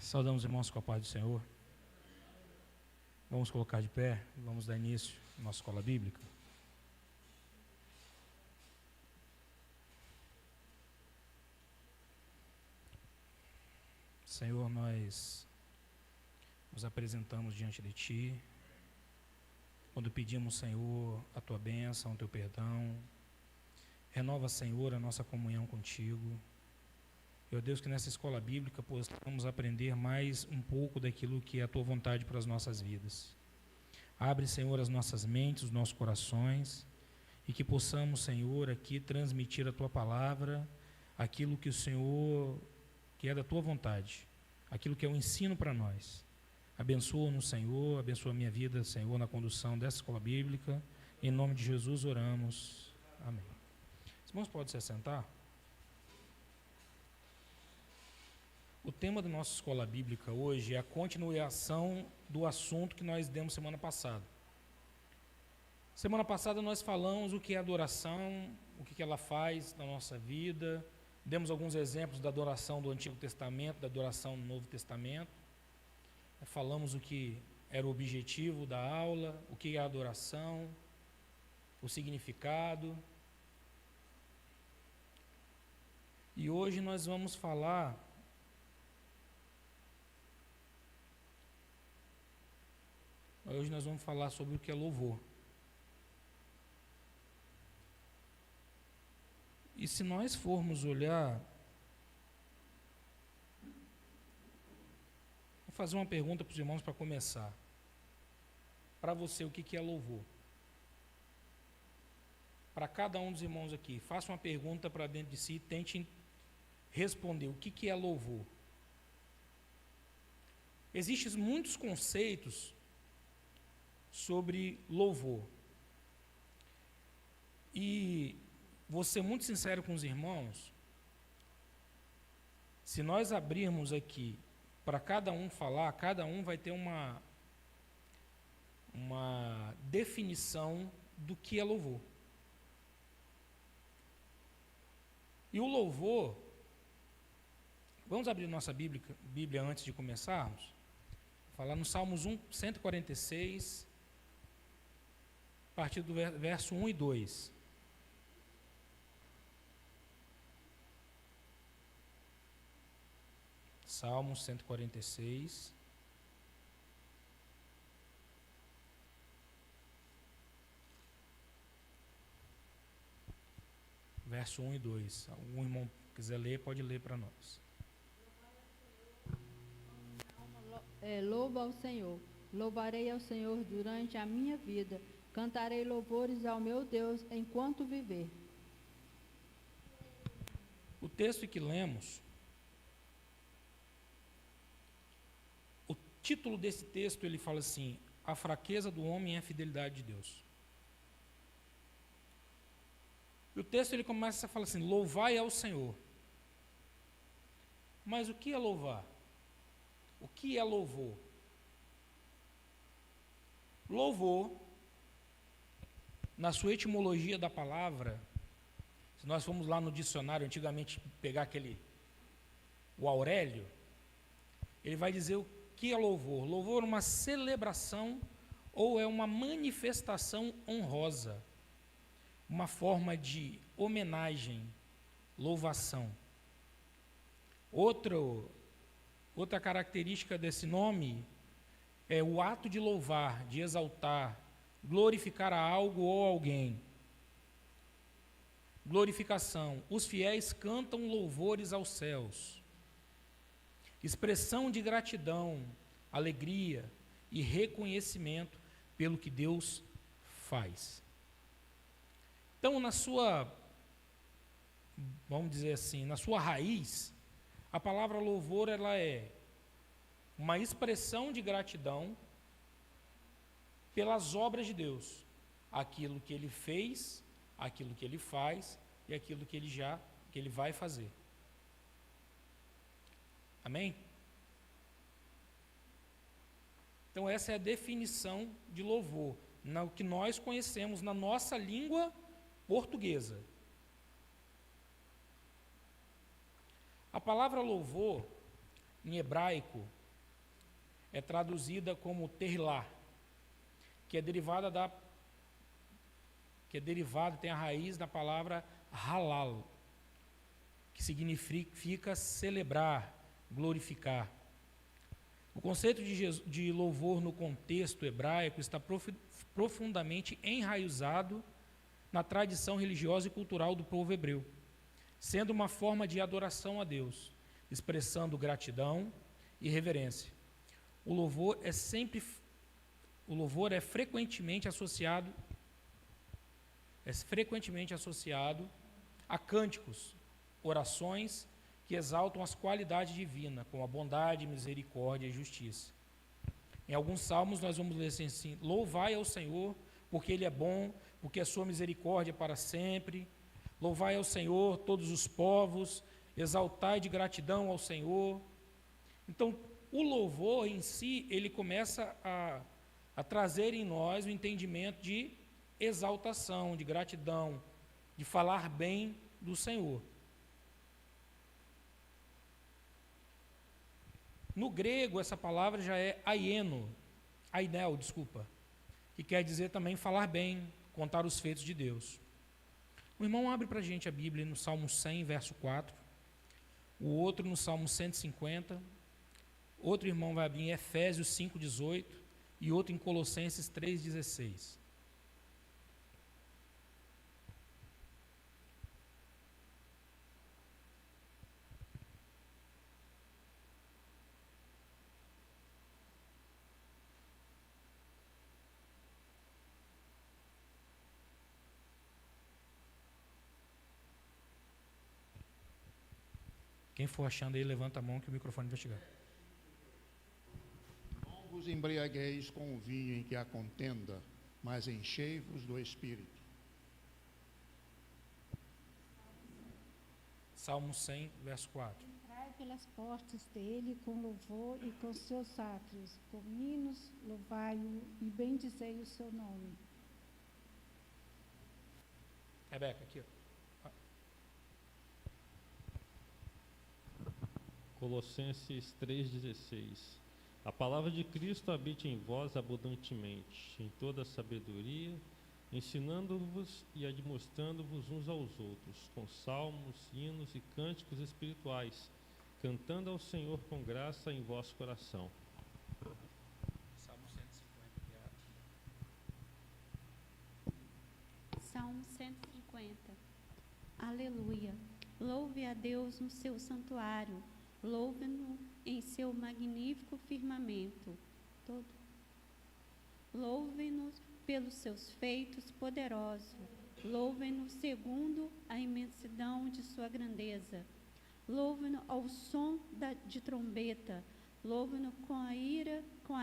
Saudamos os irmãos com a paz do Senhor. Vamos colocar de pé, vamos dar início à nossa escola bíblica. Senhor, nós nos apresentamos diante de Ti, quando pedimos, Senhor, a Tua bênção, o Teu perdão. Renova, Senhor, a nossa comunhão contigo. Meu Deus, que nessa escola bíblica possamos aprender mais um pouco daquilo que é a Tua vontade para as nossas vidas. Abre, Senhor, as nossas mentes, os nossos corações, e que possamos, Senhor, aqui transmitir a Tua palavra, aquilo que o Senhor, que é da Tua vontade, aquilo que é o ensino para nós. Abençoa-nos, Senhor, abençoa a minha vida, Senhor, na condução dessa escola bíblica. Em nome de Jesus oramos. Amém. Os irmãos podem se assentar? O tema da nossa escola bíblica hoje é a continuação do assunto que nós demos semana passada. Semana passada nós falamos o que é adoração, o que ela faz na nossa vida, demos alguns exemplos da adoração do Antigo Testamento, da adoração do Novo Testamento, falamos o que era o objetivo da aula, o que é a adoração, o significado. E hoje nós vamos falar sobre o que é louvor. E se nós formos olhar, vou fazer uma pergunta para os irmãos para começar. Para você, o que é louvor? Para cada um dos irmãos aqui, faça uma pergunta para dentro de si e tente responder o que é louvor. Existem muitos conceitos sobre louvor. E vou ser muito sincero com os irmãos, se nós abrirmos aqui para cada um falar, cada um vai ter uma definição do que é louvor. E o louvor, vamos abrir nossa Bíblia antes de começarmos? Vou falar no Salmos 146, a partir do verso 1 e 2. Salmos 146. Verso 1 e 2. Algum irmão quiser ler, pode ler para nós. Louva ao Senhor. Louvarei ao Senhor durante a minha vida. Cantarei louvores ao meu Deus enquanto viver. O texto que lemos, o título desse texto, ele fala assim: a fraqueza do homem é a fidelidade de Deus. E o texto ele começa a falar assim: louvai ao Senhor. Mas o que é louvar? O que é louvor? Louvor, na sua etimologia da palavra, se nós formos lá no dicionário, antigamente pegar o Aurélio, ele vai dizer o que é louvor. Louvor é uma celebração ou é uma manifestação honrosa, uma forma de homenagem, louvação. Outra característica desse nome é o ato de louvar, de exaltar, glorificar a algo ou alguém. Glorificação. Os fiéis cantam louvores aos céus. Expressão de gratidão, alegria e reconhecimento pelo que Deus faz. Então, vamos dizer assim, na sua raiz, a palavra louvor ela é uma expressão de gratidão pelas obras de Deus, aquilo que Ele fez, aquilo que Ele faz e aquilo que Ele vai fazer. Amém? Então essa é a definição de louvor, o que nós conhecemos na nossa língua portuguesa. A palavra louvor, em hebraico, é traduzida como terlá, que é derivada tem a raiz da palavra halal, que significa celebrar, glorificar. O conceito de louvor no contexto hebraico está profundamente enraizado na tradição religiosa e cultural do povo hebreu, sendo uma forma de adoração a Deus, expressando gratidão e reverência. O louvor é frequentemente associado a cânticos, orações que exaltam as qualidades divinas, como a bondade, misericórdia e justiça. Em alguns salmos nós vamos ler assim: louvai ao Senhor, porque Ele é bom, porque a sua misericórdia é para sempre. Louvai ao Senhor todos os povos, exaltai de gratidão ao Senhor. Então, o louvor em si, ele começa a trazer em nós o entendimento de exaltação, de gratidão, de falar bem do Senhor. No grego, essa palavra já é ainel, que quer dizer também falar bem, contar os feitos de Deus. O irmão abre para a gente a Bíblia no Salmo 100, verso 4, o outro no Salmo 150, outro irmão vai abrir em Efésios 5, 18 e outro em Colossenses 3, 16. Quem for achando aí, levanta a mão que o microfone vai chegar. Não vos embriagueis com o vinho em que há contenda, mas enchei-vos do Espírito. Salmo 100, verso 4. Entrai pelas portas dele com louvor e com seus átrios, com hinos, louvai-o e bendizei o seu nome. Rebeca, aqui, ó. Colossenses 3,16. A palavra de Cristo habite em vós abundantemente, em toda a sabedoria, ensinando-vos e admoestando-vos uns aos outros, com salmos, hinos e cânticos espirituais, cantando ao Senhor com graça em vosso coração. Salmo 150. Salmo 150. Aleluia. Louve a Deus no seu santuário. Louve-no em seu magnífico firmamento. Louve-no pelos seus feitos poderosos. Louve-no segundo a imensidão de sua grandeza. Louve-no ao som de trombeta. Louve-no com a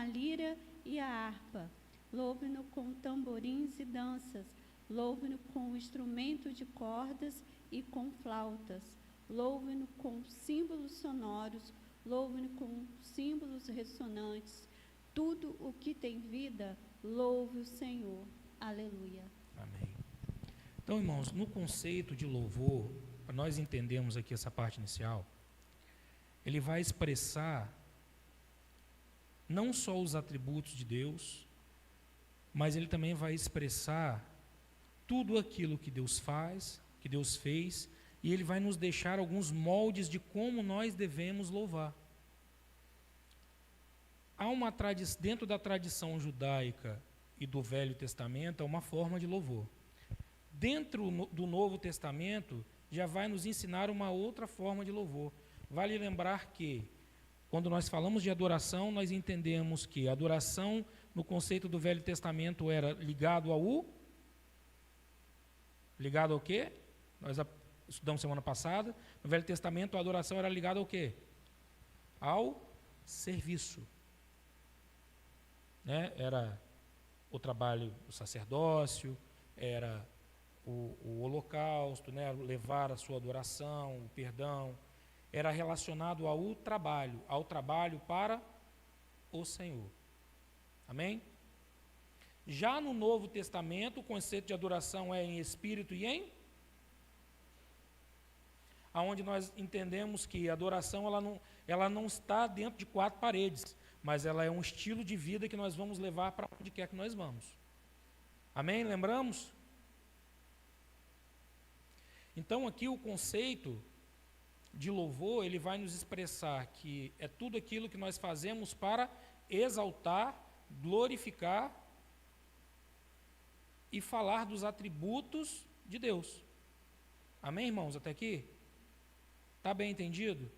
lira e a harpa. Louve-no com tamborins e danças. Louve-no com instrumento de cordas e com flautas. Louve-no com símbolos sonoros, louve-no com símbolos ressonantes. Tudo o que tem vida, louve o Senhor. Aleluia. Amém. Então, irmãos, no conceito de louvor, para nós entendermos aqui essa parte inicial, ele vai expressar não só os atributos de Deus, mas ele também vai expressar tudo aquilo que Deus faz, que Deus fez, e ele vai nos deixar alguns moldes de como nós devemos louvar. Há uma dentro da tradição judaica e do Velho Testamento, há uma forma de louvor. Dentro do Novo Testamento, já vai nos ensinar uma outra forma de louvor. Vale lembrar que, quando nós falamos de adoração, nós entendemos que a adoração, no conceito do Velho Testamento, era ligado ao quê? Nós estudamos semana passada. No Velho Testamento, a adoração era ligada ao quê? Ao serviço. Né? Era o trabalho do sacerdócio, era o holocausto, né? Levar a sua adoração, o perdão. Era relacionado ao trabalho para o Senhor. Amém? Já no Novo Testamento, o conceito de adoração é em espírito e aonde nós entendemos que a adoração ela não está dentro de 4 paredes, mas ela é um estilo de vida que nós vamos levar para onde quer que nós vamos. Amém? Lembramos? Então, aqui o conceito de louvor, ele vai nos expressar que é tudo aquilo que nós fazemos para exaltar, glorificar e falar dos atributos de Deus. Amém, irmãos? Até aqui? Está bem entendido?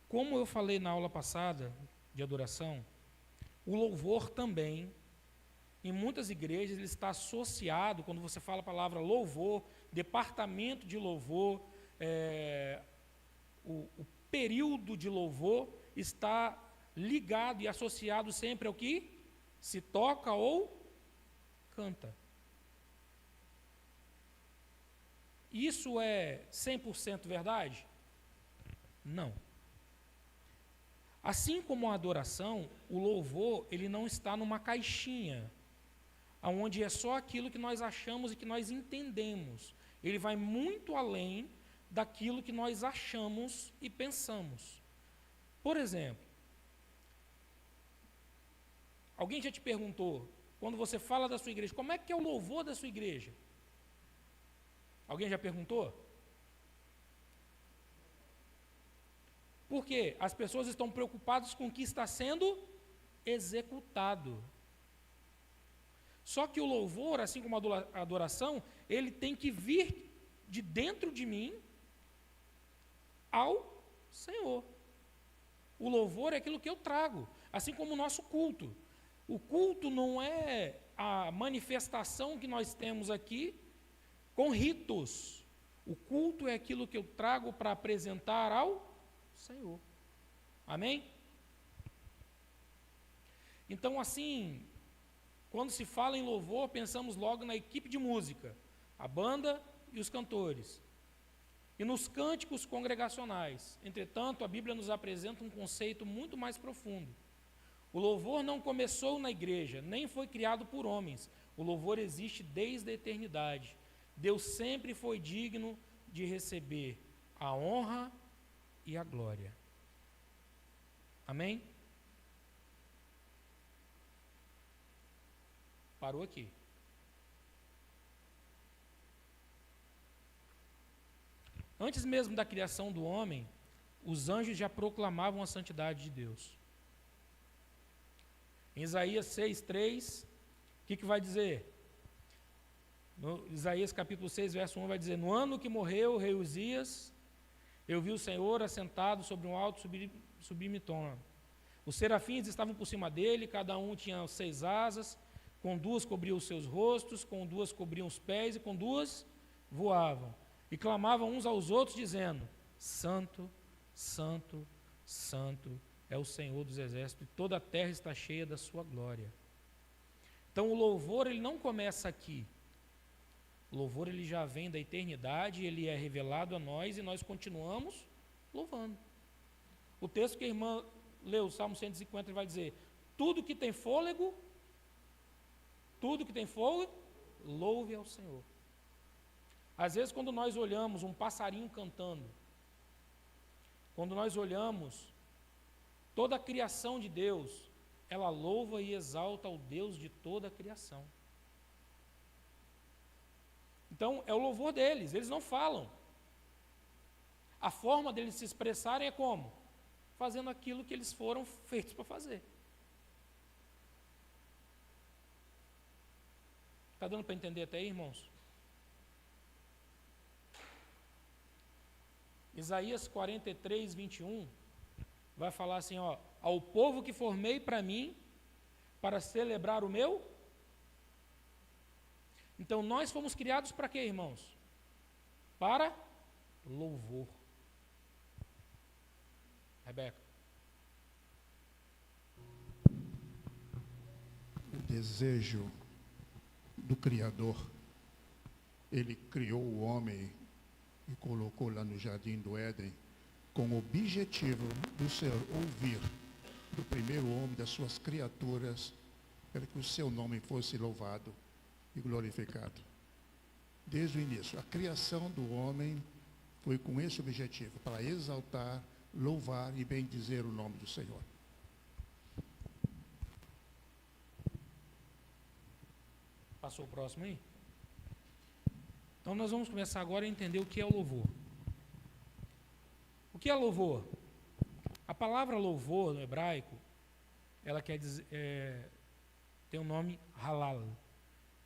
Como eu falei na aula passada de adoração, o louvor também, em muitas igrejas, ele está associado, quando você fala a palavra louvor, departamento de louvor, o período de louvor está ligado e associado sempre ao que se toca ou canta. Isso é 100% verdade? Não. Assim como a adoração, o louvor, ele não está numa caixinha, onde é só aquilo que nós achamos e que nós entendemos. Ele vai muito além daquilo que nós achamos e pensamos. Por exemplo, alguém já te perguntou, quando você fala da sua igreja, como é que é o louvor da sua igreja? Alguém já perguntou? Porque as pessoas estão preocupadas com o que está sendo executado. Só que o louvor, assim como a adoração, ele tem que vir de dentro de mim ao Senhor. O louvor é aquilo que eu trago, assim como o nosso culto. O culto não é a manifestação que nós temos aqui com ritos. O culto é aquilo que eu trago para apresentar ao Senhor. Amém? Então, assim, quando se fala em louvor, pensamos logo na equipe de música, a banda e os cantores, e nos cânticos congregacionais. Entretanto, a Bíblia nos apresenta um conceito muito mais profundo. O louvor não começou na igreja, nem foi criado por homens. O louvor existe desde a eternidade. Deus sempre foi digno de receber a honra e a glória. Amém? Parou aqui. Antes mesmo da criação do homem, os anjos já proclamavam a santidade de Deus. Em Isaías 6:3, o que vai dizer? No Isaías capítulo 6, verso 1, vai dizer: no ano que morreu o rei Uzias, eu vi o Senhor assentado sobre um alto sublime trono. Os serafins estavam por cima dele, cada um tinha 6 asas, com 2 cobriam os seus rostos, com 2 cobriam os pés e com 2 voavam. E clamavam uns aos outros, dizendo: Santo, Santo, Santo é o Senhor dos exércitos, e toda a terra está cheia da sua glória. Então o louvor, ele não começa aqui. O louvor, ele já vem da eternidade, ele é revelado a nós e nós continuamos louvando. O texto que a irmã leu, o Salmo 150, ele vai dizer: tudo que tem fôlego, louve ao Senhor. Às vezes, quando nós olhamos um passarinho cantando, quando nós olhamos toda a criação de Deus, ela louva e exalta o Deus de toda a criação. Então, é o louvor deles, eles não falam. A forma deles se expressarem é como? Fazendo aquilo que eles foram feitos para fazer. Está dando para entender até aí, irmãos? Isaías 43, 21, vai falar assim, ó: ao povo que formei para mim, para celebrar o meu. Então, nós fomos criados para quê, irmãos? Para louvor. Rebeca. O desejo do Criador, ele criou o homem e colocou lá no jardim do Éden com o objetivo do Senhor ouvir do primeiro homem, das suas criaturas, para que o seu nome fosse louvado e glorificado. desde o início. A criação do homem foi com esse objetivo, para exaltar, louvar e bendizer o nome do Senhor. Passou o próximo aí? Então nós vamos começar agora a entender o que é o louvor. O que é louvor? A palavra louvor no hebraico, ela quer dizer, tem o nome halal,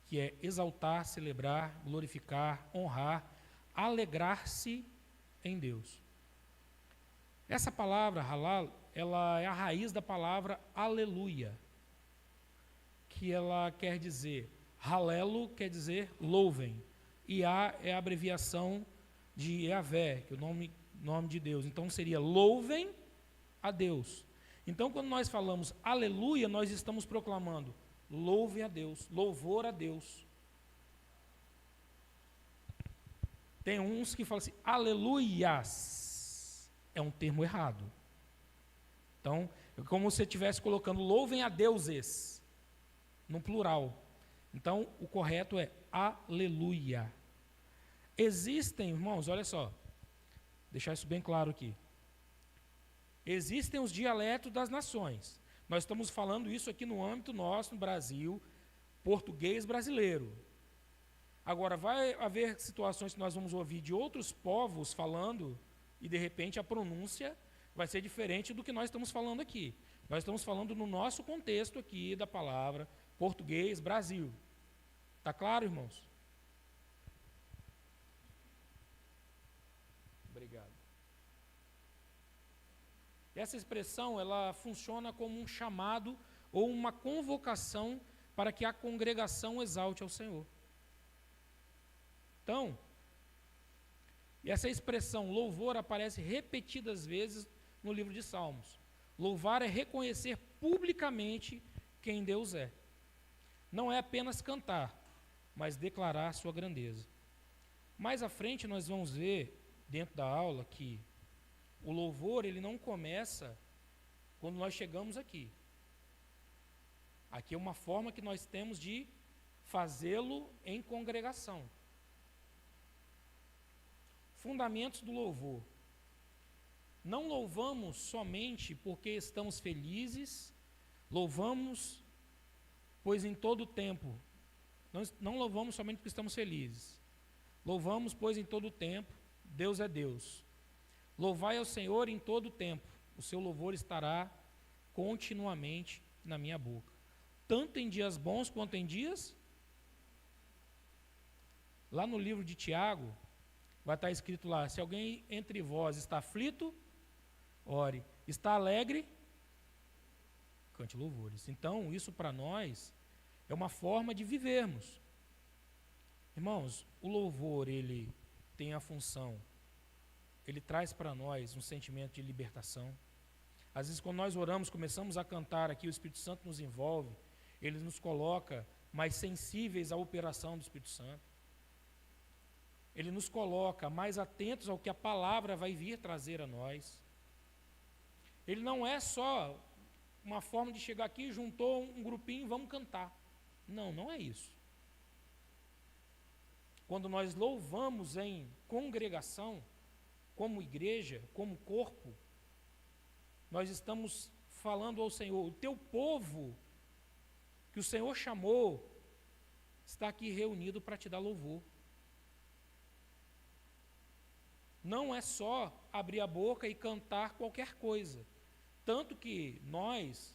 que é exaltar, celebrar, glorificar, honrar, alegrar-se em Deus. Essa palavra halal, ela é a raiz da palavra aleluia, que ela quer dizer, halelo quer dizer louvem, Iá é a abreviação de Yahvé, que é o nome de Deus. Então seria louvem a Deus. Então quando nós falamos aleluia, nós estamos proclamando louve a Deus, louvor a Deus. Tem uns que falam assim, aleluias, é um termo errado. Então, é como se você estivesse colocando louvem a deuses, no plural. Então, o correto é aleluia. Existem, irmãos, olha só, deixar isso bem claro aqui. Existem os dialetos das nações. Nós estamos falando isso aqui no âmbito nosso, no Brasil, português brasileiro. Agora, vai haver situações que nós vamos ouvir de outros povos falando, e de repente a pronúncia vai ser diferente do que nós estamos falando aqui. Nós estamos falando no nosso contexto aqui da palavra português, Brasil. Está claro, irmãos? Obrigado. Essa expressão, ela funciona como um chamado ou uma convocação para que a congregação exalte ao Senhor. Então, essa expressão louvor aparece repetidas vezes no livro de Salmos. Louvar é reconhecer publicamente quem Deus é. Não é apenas cantar, mas declarar sua grandeza. Mais à frente nós vamos ver, dentro da aula, que o louvor ele não começa quando nós chegamos aqui. Aqui é uma forma que nós temos de fazê-lo em congregação. Fundamentos do louvor. Não louvamos somente porque estamos felizes, louvamos, pois em todo o tempo. Nós não louvamos somente porque estamos felizes. Louvamos, pois em todo o tempo, Deus é Deus. Louvai ao Senhor em todo o tempo, o seu louvor estará continuamente na minha boca. Tanto em dias bons quanto em dias. Lá no livro de Tiago, vai estar escrito lá, se alguém entre vós está aflito, ore. Está alegre, cante louvores. Então, isso para nós é uma forma de vivermos. Irmãos, o louvor, ele tem a função, ele traz para nós um sentimento de libertação. Às vezes, quando nós oramos, começamos a cantar aqui, o Espírito Santo nos envolve, ele nos coloca mais sensíveis à operação do Espírito Santo. Ele nos coloca mais atentos ao que a palavra vai vir trazer a nós. Ele não é só uma forma de chegar aqui, juntou um grupinho, vamos cantar. Não, não é isso. Quando nós louvamos em congregação, como igreja, como corpo, nós estamos falando ao Senhor, o teu povo, que o Senhor chamou, está aqui reunido para te dar louvor. Não é só abrir a boca e cantar qualquer coisa. Tanto que nós,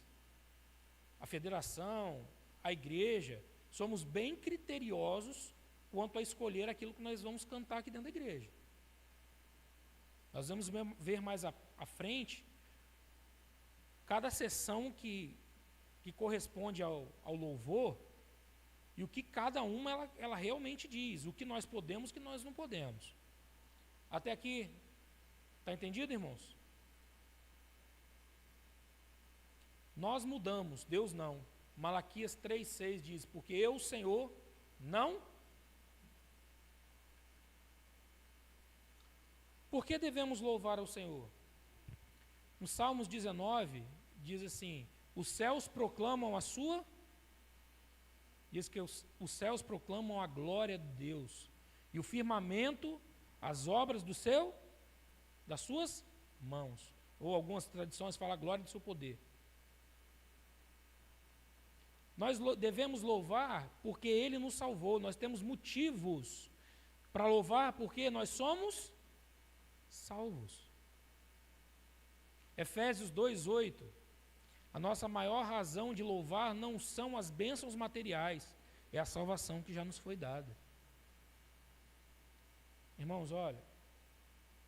a federação, a igreja, somos bem criteriosos quanto a escolher aquilo que nós vamos cantar aqui dentro da igreja. Nós vamos ver mais à frente cada sessão que corresponde ao louvor e o que cada uma ela realmente diz, o que nós podemos e o que nós não podemos. Até aqui, está entendido, irmãos? Nós mudamos, Deus não. Malaquias 3,6 diz, porque eu, Senhor, não. Por que devemos louvar ao Senhor? No Salmos 19, diz assim, os céus proclamam a sua, diz que os céus proclamam a glória de Deus, e o firmamento, as obras das suas mãos. Ou algumas tradições falam a glória do seu poder. Nós devemos louvar porque Ele nos salvou. Nós temos motivos para louvar porque nós somos salvos. Efésios 2:8. A nossa maior razão de louvar não são as bênçãos materiais, é a salvação que já nos foi dada. Irmãos, olha,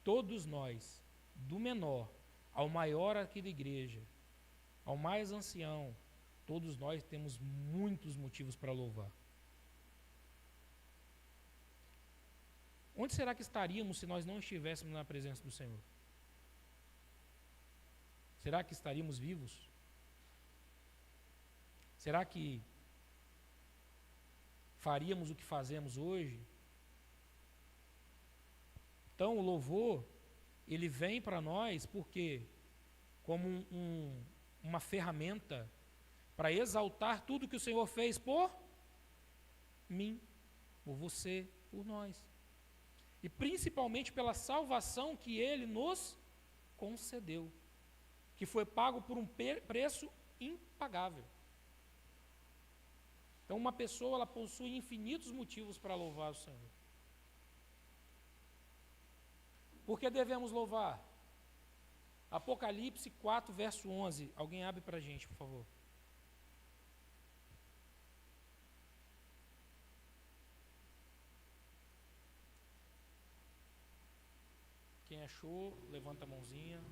todos nós, do menor ao maior aqui da igreja, ao mais ancião, todos nós temos muitos motivos para louvar. Onde será que estaríamos se nós não estivéssemos na presença do Senhor? Será que estaríamos vivos? Será que faríamos o que fazemos hoje? Então, o louvor, ele vem para nós porque como uma ferramenta para exaltar tudo que o Senhor fez por mim, por você, por nós. E principalmente pela salvação que Ele nos concedeu, que foi pago por um preço impagável. Então, uma pessoa, ela possui infinitos motivos para louvar o Senhor. Por que devemos louvar? Apocalipse 4, verso 11. Alguém abre para a gente, por favor. Quem achou, levanta a mãozinha.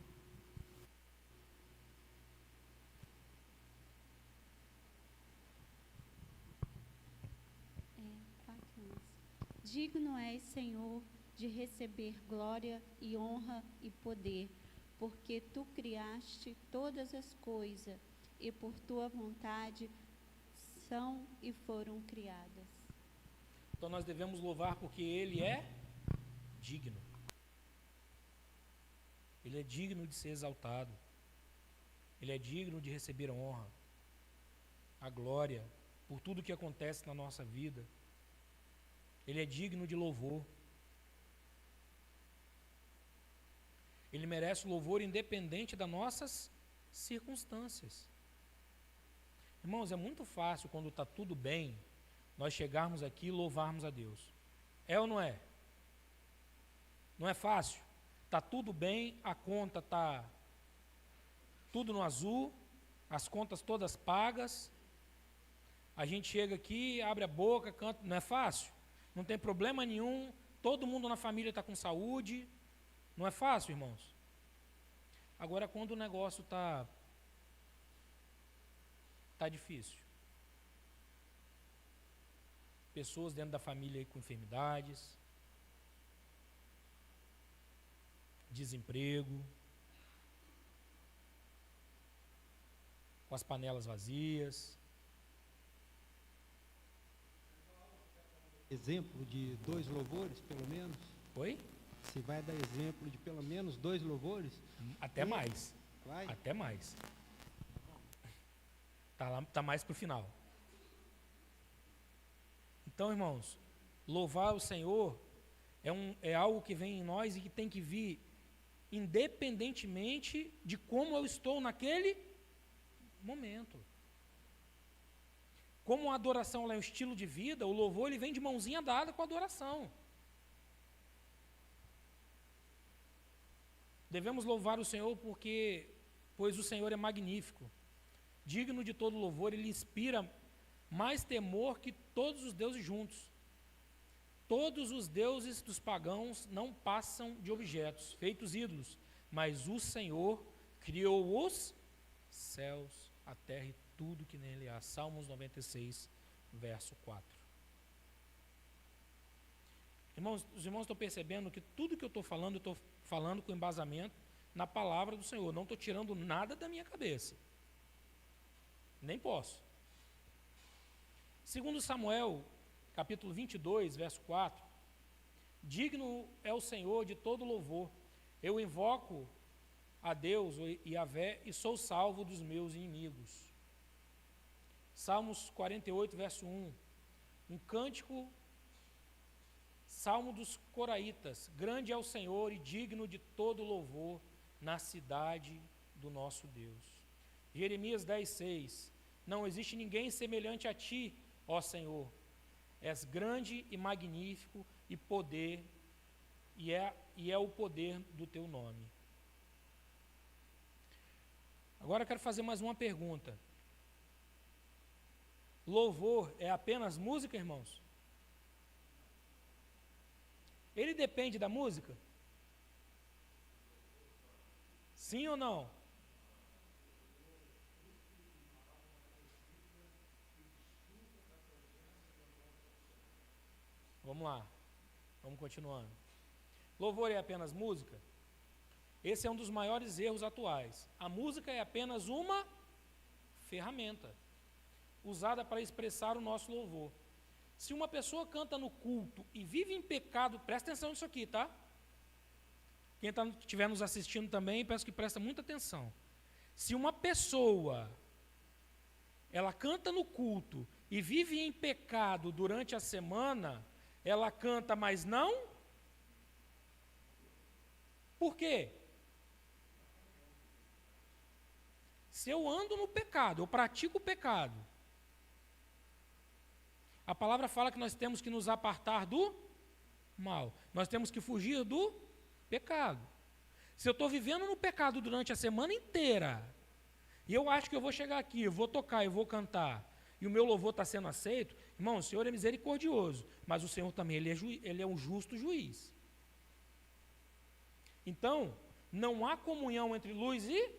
Digno és, Senhor, de receber glória e honra e poder, porque tu criaste todas as coisas, e por tua vontade são e foram criadas. Então nós devemos louvar porque Ele é digno. Ele é digno de ser exaltado. Ele é digno de receber a honra, a glória, por tudo que acontece na nossa vida. Ele é digno de louvor. Ele merece o louvor independente das nossas circunstâncias. Irmãos, é muito fácil quando está tudo bem, nós chegarmos aqui e louvarmos a Deus. É ou não é? Não é fácil? Está tudo bem, a conta está tudo no azul, as contas todas pagas, a gente chega aqui, abre a boca, canta, não é fácil? Não tem problema nenhum, todo mundo na família está com saúde, não é fácil, irmãos? Agora, quando o negócio está difícil, pessoas dentro da família aí com enfermidades, desemprego, com as panelas vazias. Exemplo de 2 louvores, pelo menos? Oi? Se vai dar exemplo de pelo menos 2 louvores? Até mais. Vai? Até mais. Tá mais para o final. Então, irmãos, louvar o Senhor é algo que vem em nós e que tem que vir independentemente de como eu estou naquele momento. Como a adoração é um estilo de vida, o louvor ele vem de mãozinha dada com a adoração. Devemos louvar o Senhor pois o Senhor é magnífico. Digno de todo louvor, ele inspira mais temor que todos os deuses juntos. Todos os deuses dos pagãos não passam de objetos, feitos ídolos, mas o Senhor criou os céus, a terra e tudo que nele há. Salmos 96, verso 4. Irmãos, os irmãos estão percebendo que tudo que eu estou falando com embasamento na palavra do Senhor. Não estou tirando nada da minha cabeça. Nem posso. Segundo Samuel, capítulo 22, verso 4, digno é o Senhor de todo louvor. Eu invoco a Deus, Yahvé, e sou salvo dos meus inimigos. Salmos 48, verso 1, um cântico Salmo dos Coraitas, grande é o Senhor e digno de todo louvor na cidade do nosso Deus. Jeremias 10:6, não existe ninguém semelhante a ti, ó Senhor, és grande e magnífico e poder, e é o poder do teu nome. Agora eu quero fazer mais uma pergunta. Louvor é apenas música, irmãos? Ele depende da música? Sim ou não? Vamos lá, vamos continuando. Louvor é apenas música? Esse é um dos maiores erros atuais. A música é apenas uma ferramenta usada para expressar o nosso louvor. Se uma pessoa canta no culto e vive em pecado, presta atenção nisso aqui, tá? Quem estiver nos assistindo também, peço que preste muita atenção. Se uma pessoa, ela canta no culto e vive em pecado durante a semana, ela canta, mas não? Por quê? Se eu ando no pecado, eu pratico o pecado, a palavra fala que nós temos que nos apartar do mal. Nós temos que fugir do pecado. Se eu estou vivendo no pecado durante a semana inteira, e eu acho que eu vou chegar aqui, eu vou tocar, eu vou cantar, e o meu louvor está sendo aceito, irmão, o Senhor é misericordioso, mas o Senhor também, Ele é um justo juiz. Então, não há comunhão entre luz e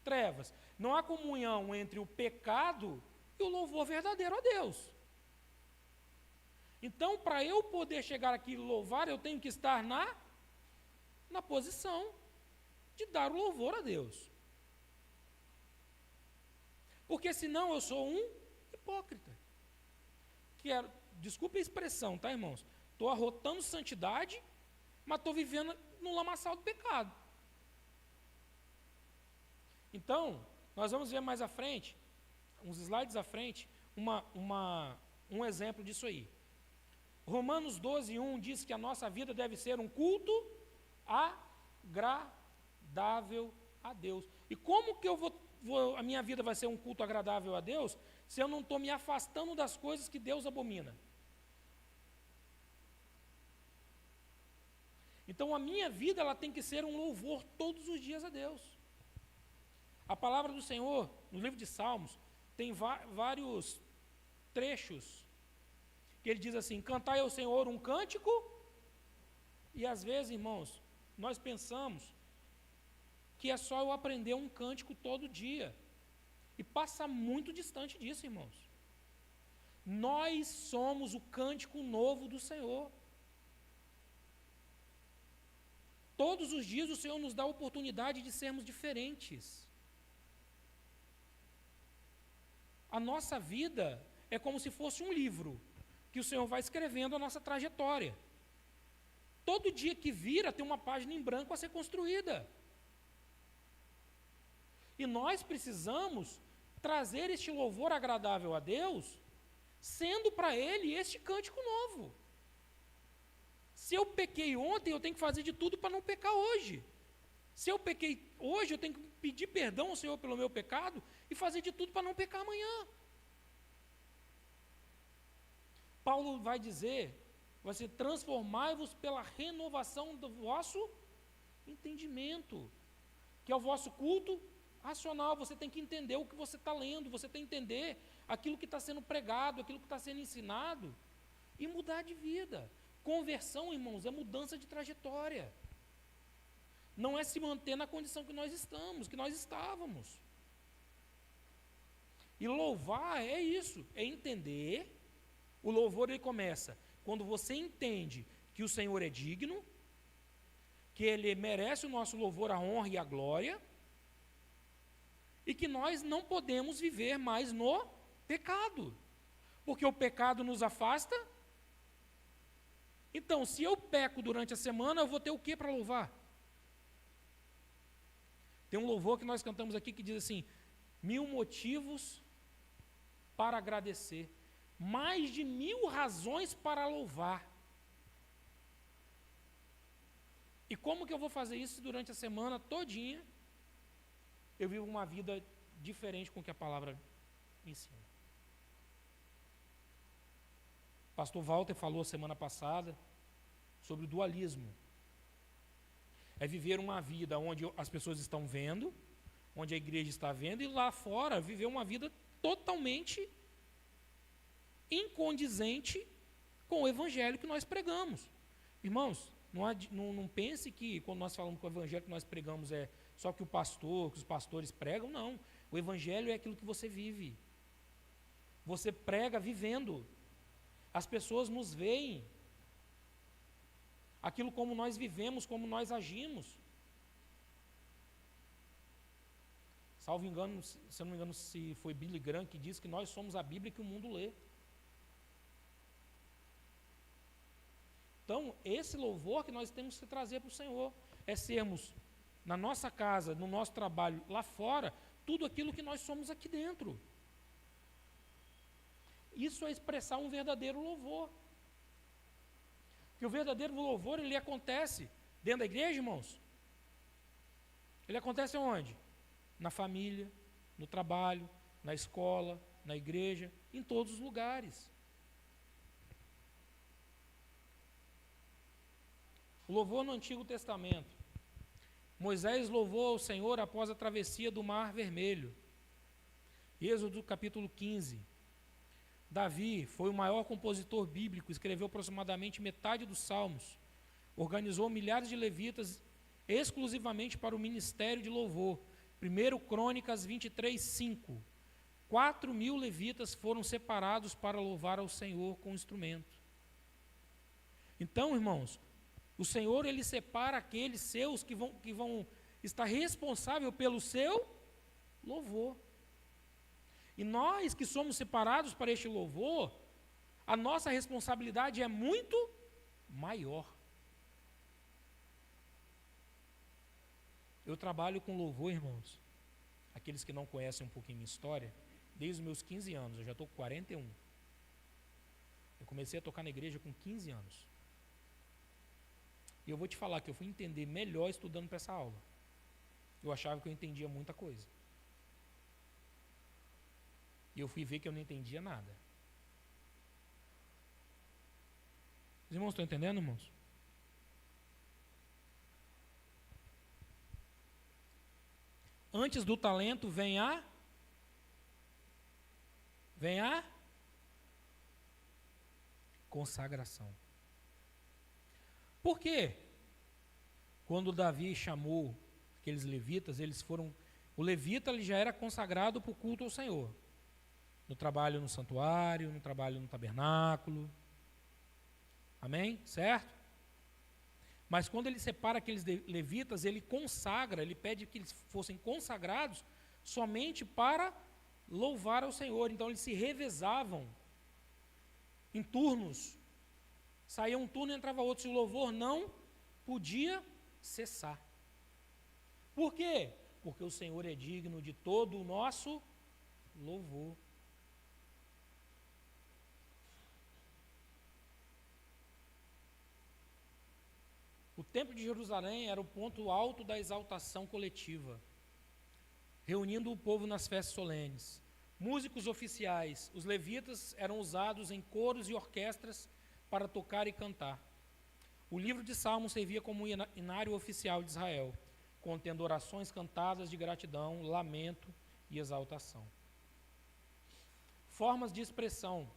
trevas. Não há comunhão entre o pecado e o louvor verdadeiro a Deus. Então, para eu poder chegar aqui e louvar, eu tenho que estar na posição de dar o louvor a Deus. Porque senão eu sou um hipócrita. Desculpe a expressão, tá, irmãos? Estou arrotando santidade, mas estou vivendo no lamaçal do pecado. Então, nós vamos ver mais à frente, uns slides à frente, um exemplo disso aí. Romanos 12:1 diz que a nossa vida deve ser um culto agradável a Deus. E como que a minha vida vai ser um culto agradável a Deus se eu não estou me afastando das coisas que Deus abomina? Então a minha vida ela tem que ser um louvor todos os dias a Deus. A palavra do Senhor, no livro de Salmos, tem vários trechos que ele diz assim, cantai ao Senhor um cântico, e às vezes, irmãos, nós pensamos que é só eu aprender um cântico todo dia, e passa muito distante disso, irmãos. Nós somos o cântico novo do Senhor. Todos os dias o Senhor nos dá a oportunidade de sermos diferentes. A nossa vida é como se fosse um livro, que o Senhor vai escrevendo a nossa trajetória. Todo dia que vira tem uma página em branco a ser construída. E nós precisamos trazer este louvor agradável a Deus, sendo para Ele este cântico novo. Se eu pequei ontem, eu tenho que fazer de tudo para não pecar hoje. Se eu pequei hoje, eu tenho que pedir perdão ao Senhor pelo meu pecado e fazer de tudo para não pecar amanhã. Paulo vai dizer, vai ser transformai-vos pela renovação do vosso entendimento, que é o vosso culto racional. Você tem que entender o que você está lendo, você tem que entender aquilo que está sendo pregado, aquilo que está sendo ensinado, e mudar de vida. Conversão, irmãos, é mudança de trajetória. Não é se manter na condição que nós estávamos. E louvar é isso, é entender. O louvor ele começa quando você entende que o Senhor é digno, que Ele merece o nosso louvor, a honra e a glória, e que nós não podemos viver mais no pecado, porque o pecado nos afasta. Então, se eu peco durante a semana, eu vou ter o que para louvar? Tem um louvor que nós cantamos aqui que diz assim, 1000 motivos para agradecer, mais de 1000 razões para louvar. E como que eu vou fazer isso se durante a semana todinha eu vivo uma vida diferente com o que a palavra me ensina? O pastor Walter falou semana passada sobre o dualismo. É viver uma vida onde as pessoas estão vendo, onde a igreja está vendo, e lá fora viver uma vida totalmente incondizente com o evangelho que nós pregamos. Irmãos, não pense que quando nós falamos que o evangelho que nós pregamos é só que os pastores pregam, não. O evangelho é aquilo que você vive. Você prega vivendo. As pessoas nos veem. Aquilo como nós vivemos, como nós agimos. Salvo engano, se eu não me engano, se foi Billy Graham que disse que nós somos a Bíblia que o mundo lê. Então, esse louvor que nós temos que trazer para o Senhor é sermos, na nossa casa, no nosso trabalho, lá fora, tudo aquilo que nós somos aqui dentro. Isso é expressar um verdadeiro louvor. Porque o verdadeiro louvor, ele acontece dentro da igreja, irmãos. Ele acontece onde? Na família, no trabalho, na escola, na igreja, em todos os lugares. O louvor no Antigo Testamento. Moisés louvou ao Senhor após a travessia do Mar Vermelho. Êxodo capítulo 15. Davi foi o maior compositor bíblico, escreveu aproximadamente metade dos salmos. Organizou milhares de levitas exclusivamente para o ministério de louvor. 1 Crônicas 23, 5. 4.000 levitas foram separados para louvar ao Senhor com instrumento. Então, irmãos, o Senhor, Ele separa aqueles seus que vão estar responsáveis pelo seu louvor. E nós que somos separados para este louvor, a nossa responsabilidade é muito maior. Eu trabalho com louvor, irmãos, aqueles que não conhecem um pouquinho minha história, desde os meus 15 anos, eu já estou com 41. Eu comecei a tocar na igreja com 15 anos. E eu vou te falar que eu fui entender melhor estudando para essa aula. Eu achava que eu entendia muita coisa. E eu fui ver que eu não entendia nada. Os irmãos estão entendendo, irmãos? Antes do talento vem a consagração. Por quê? Quando Davi chamou aqueles levitas, o levita ele já era consagrado para o culto ao Senhor. No trabalho no santuário, no trabalho no tabernáculo. Amém? Certo? Mas quando ele separa aqueles levitas, ele consagra, ele pede que eles fossem consagrados somente para louvar ao Senhor. Então eles se revezavam em turnos. Saía um turno e entrava outro. Se o louvor não podia cessar. Por quê? Porque o Senhor é digno de todo o nosso louvor. O Templo de Jerusalém era o ponto alto da exaltação coletiva, reunindo o povo nas festas solenes. Músicos oficiais, os levitas eram usados em coros e orquestras para tocar e cantar. O livro de Salmos servia como inário oficial de Israel, contendo orações cantadas de gratidão, lamento e exaltação. Formas de expressão,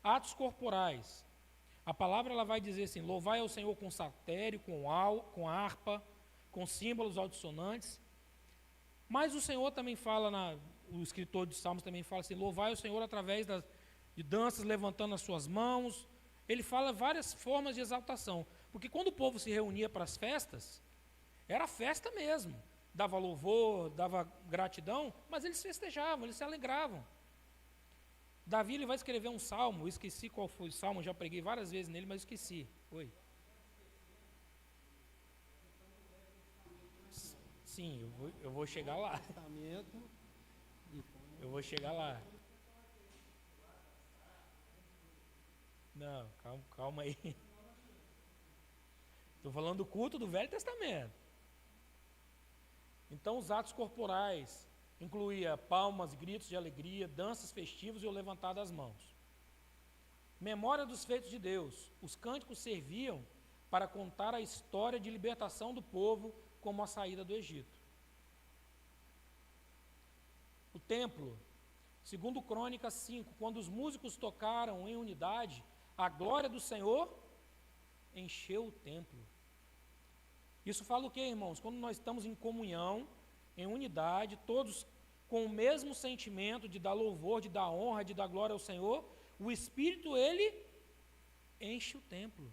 atos corporais. A palavra ela vai dizer assim: louvai ao Senhor com saltério, com harpa, com símbolos altissonantes. Mas o Senhor também fala, o escritor de Salmos também fala assim: louvai ao Senhor através de danças, levantando as suas mãos. Ele fala várias formas de exaltação, porque quando o povo se reunia para as festas, era festa mesmo, dava louvor, dava gratidão, mas eles festejavam, eles se alegravam. Davi ele vai escrever um salmo, eu esqueci qual foi o salmo, já preguei várias vezes nele, mas esqueci. Oi. Sim, eu vou chegar lá. Eu vou chegar lá. Não, calma aí. Estou falando do culto do Velho Testamento. Então, os atos corporais incluía palmas, gritos de alegria, danças festivas e o levantar das mãos. Memória dos feitos de Deus. Os cânticos serviam para contar a história de libertação do povo como a saída do Egito. O templo, segundo Crônicas 5, quando os músicos tocaram em unidade, a glória do Senhor encheu o templo. Isso fala o quê, irmãos? Quando nós estamos em comunhão, em unidade, todos com o mesmo sentimento de dar louvor, de dar honra, de dar glória ao Senhor, o Espírito, ele enche o templo.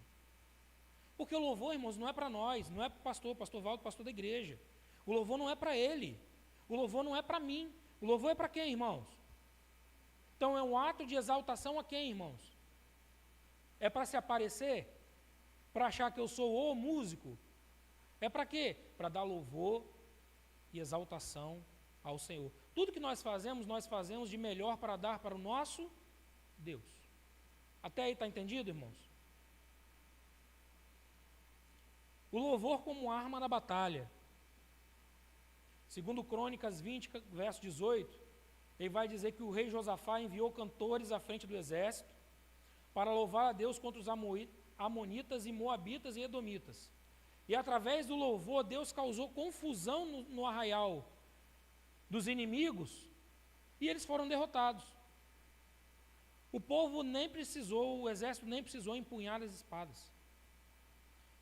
Porque o louvor, irmãos, não é para nós, não é para o pastor Valdo, pastor da igreja. O louvor não é para ele, o louvor não é para mim. O louvor é para quem, irmãos? Então é um ato de exaltação a quem, irmãos? É para se aparecer? Para achar que eu sou o músico? É para quê? Para dar louvor e exaltação ao Senhor. Tudo que nós fazemos de melhor para dar para o nosso Deus. Até aí está entendido, irmãos? O louvor como arma na batalha. Segundo Crônicas 20, verso 18, ele vai dizer que o rei Josafá enviou cantores à frente do exército para louvar a Deus contra os amonitas e moabitas e edomitas. E através do louvor, Deus causou confusão no arraial dos inimigos e eles foram derrotados. O exército nem precisou empunhar as espadas.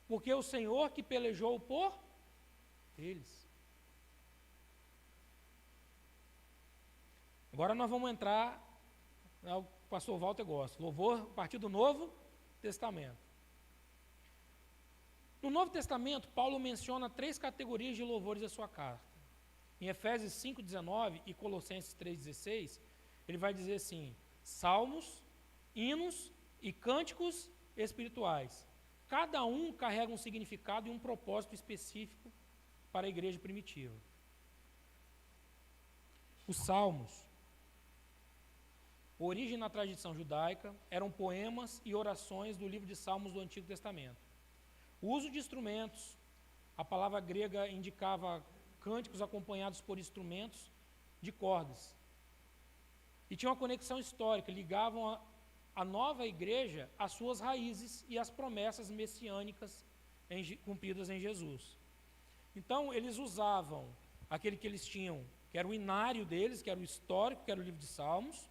Porque o Senhor que pelejou por eles. Agora nós vamos entrar, o pastor Walter gosta, louvor a partir do Novo Testamento. No Novo Testamento, Paulo menciona 3 categorias de louvores da sua carta. Em Efésios 5,19 e Colossenses 3,16, ele vai dizer assim: salmos, hinos e cânticos espirituais. Cada um carrega um significado e um propósito específico para a igreja primitiva. Os salmos, origem na tradição judaica, eram poemas e orações do livro de Salmos do Antigo Testamento. O uso de instrumentos, a palavra grega indicava cânticos acompanhados por instrumentos de cordas. E tinha uma conexão histórica, ligavam a nova igreja às suas raízes e às promessas messiânicas cumpridas em Jesus. Então, eles usavam aquele que eles tinham, que era o inário deles, que era o histórico, que era o livro de Salmos,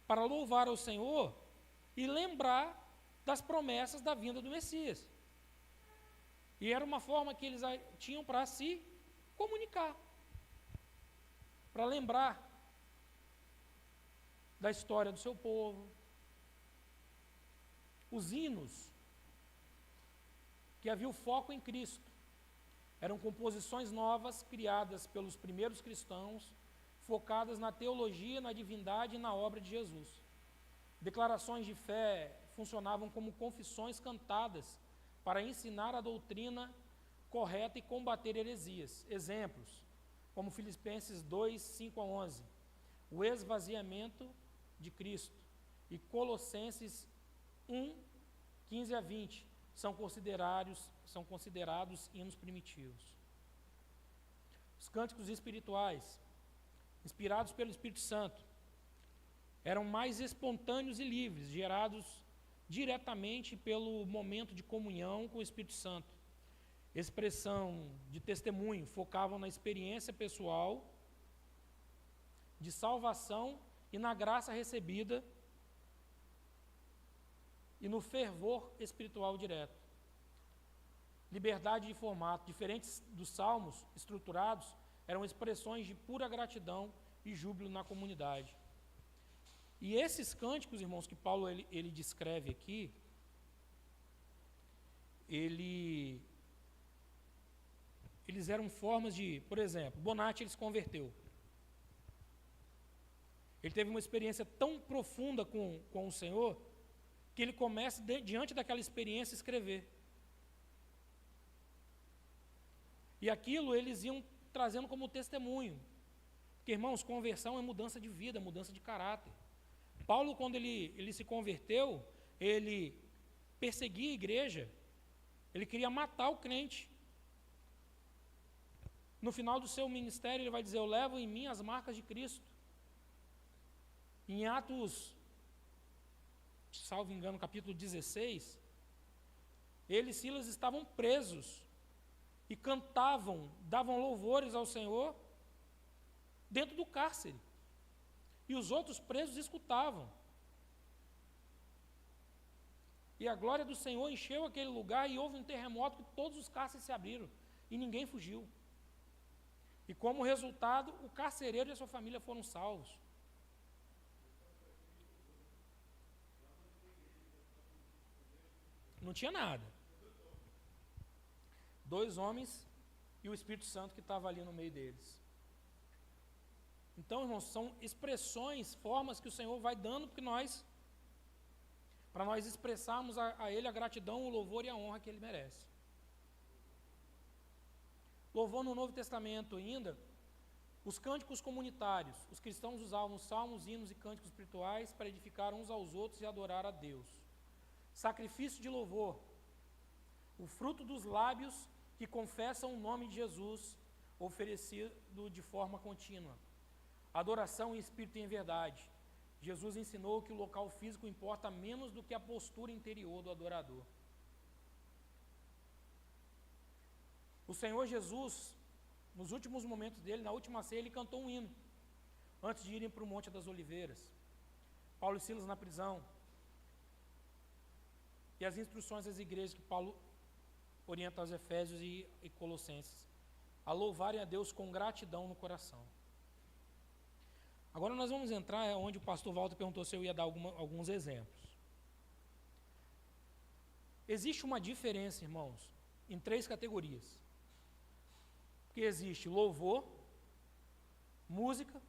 para louvar ao Senhor e lembrar das promessas da vinda do Messias. E era uma forma que eles tinham para se comunicar, para lembrar da história do seu povo. Os hinos, que havia o foco em Cristo, eram composições novas criadas pelos primeiros cristãos, focadas na teologia, na divindade e na obra de Jesus. Declarações de fé funcionavam como confissões cantadas para ensinar a doutrina correta e combater heresias. Exemplos, como Filipenses 2, 5 a 11, o esvaziamento de Cristo, e Colossenses 1, 15 a 20, são considerados hinos primitivos. Os cânticos espirituais, inspirados pelo Espírito Santo, eram mais espontâneos e livres, gerados diretamente pelo momento de comunhão com o Espírito Santo. Expressão de testemunho, focavam na experiência pessoal de salvação e na graça recebida e no fervor espiritual direto. Liberdade de formato, diferentes dos salmos estruturados, eram expressões de pura gratidão e júbilo na comunidade. E esses cânticos, irmãos, que Paulo ele descreve aqui, eles eram formas de, por exemplo, Bonatti ele se converteu. Ele teve uma experiência tão profunda com o Senhor, que ele começa, diante daquela experiência, a escrever. E aquilo eles iam trazendo como testemunho. Porque, irmãos, conversão é mudança de vida, mudança de caráter. Paulo, quando ele se converteu, ele perseguia a igreja, Ele queria matar o crente. No final do seu ministério, ele vai dizer: eu levo em mim as marcas de Cristo. Em Atos, salvo engano, capítulo 16, ele e Silas estavam presos e cantavam, davam louvores ao Senhor dentro do cárcere. E os outros presos escutavam. E a glória do Senhor encheu aquele lugar e houve um terremoto que todos os cárceres se abriram e ninguém fugiu. E como resultado, o carcereiro e a sua família foram salvos. Não tinha nada. 2 homens e o Espírito Santo que estava ali no meio deles. Então, irmãos, são expressões, formas que o Senhor vai dando para nós expressarmos a Ele a gratidão, o louvor e a honra que Ele merece. Louvor no Novo Testamento ainda, os cânticos comunitários. Os cristãos usavam salmos, hinos e cânticos espirituais para edificar uns aos outros e adorar a Deus. Sacrifício de louvor, o fruto dos lábios que confessam o nome de Jesus, oferecido de forma contínua. Adoração em espírito e em verdade. Jesus ensinou que o local físico importa menos do que a postura interior do adorador. O Senhor Jesus, nos últimos momentos dele, na última ceia, ele cantou um hino, antes de irem para o Monte das Oliveiras. Paulo e Silas na prisão. E as instruções às igrejas que Paulo orienta aos Efésios e Colossenses, a louvarem a Deus com gratidão no coração. Agora nós vamos entrar onde o pastor Walter perguntou se eu ia dar alguns exemplos. Existe uma diferença, irmãos, em 3 categorias. Porque existe louvor, música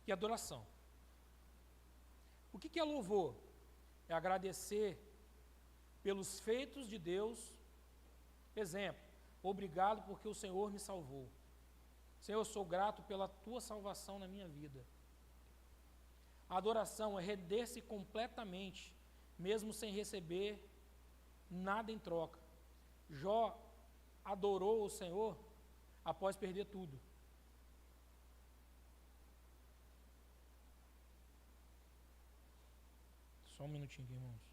e adoração. O que é louvor? É agradecer pelos feitos de Deus. Exemplo: obrigado porque o Senhor me salvou. Senhor, eu sou grato pela tua salvação na minha vida. A adoração é render-se completamente, mesmo sem receber nada em troca. Jó adorou o Senhor após perder tudo. Só um minutinho aqui, irmãos.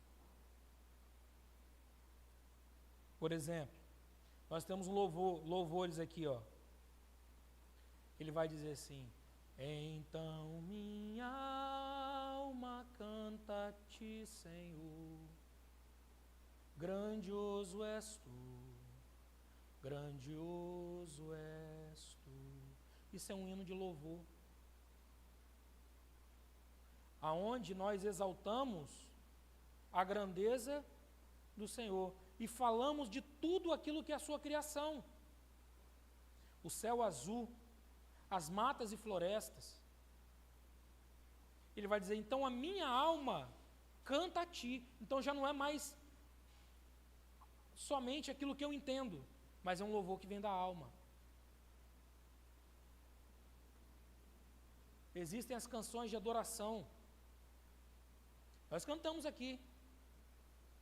Por exemplo, nós temos louvores aqui, ó. Ele vai dizer assim: então minha alma canta a ti, Senhor, grandioso és tu, grandioso és tu. Isso é um hino de louvor, aonde nós exaltamos a grandeza do Senhor e falamos de tudo aquilo que é a sua criação. O céu azul, as matas e florestas. Ele vai dizer: então a minha alma canta a ti. Então já não é mais somente aquilo que eu entendo, mas é um louvor que vem da alma. Existem as canções de adoração. Nós cantamos aqui: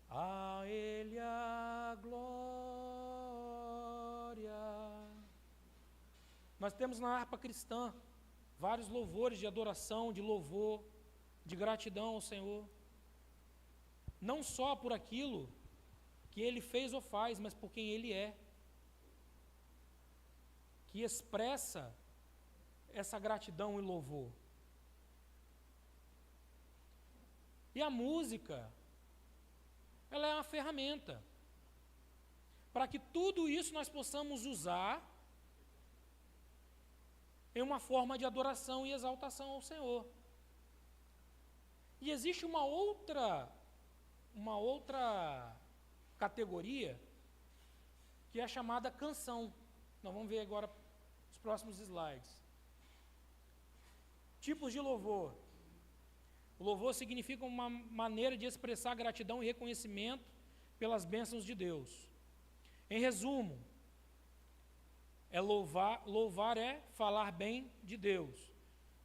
a Ele a glória. Nós temos na harpa cristã vários louvores de adoração, de louvor, de gratidão ao Senhor. Não só por aquilo que Ele fez ou faz, mas por quem Ele é. Que expressa essa gratidão e louvor. E a música, ela é uma ferramenta para que tudo isso nós possamos usar em uma forma de adoração e exaltação ao Senhor. E existe uma outra categoria que é a chamada canção. Nós vamos ver agora os próximos slides. Tipos de louvor. O louvor significa uma maneira de expressar gratidão e reconhecimento pelas bênçãos de Deus. Em resumo, louvar é falar bem de Deus.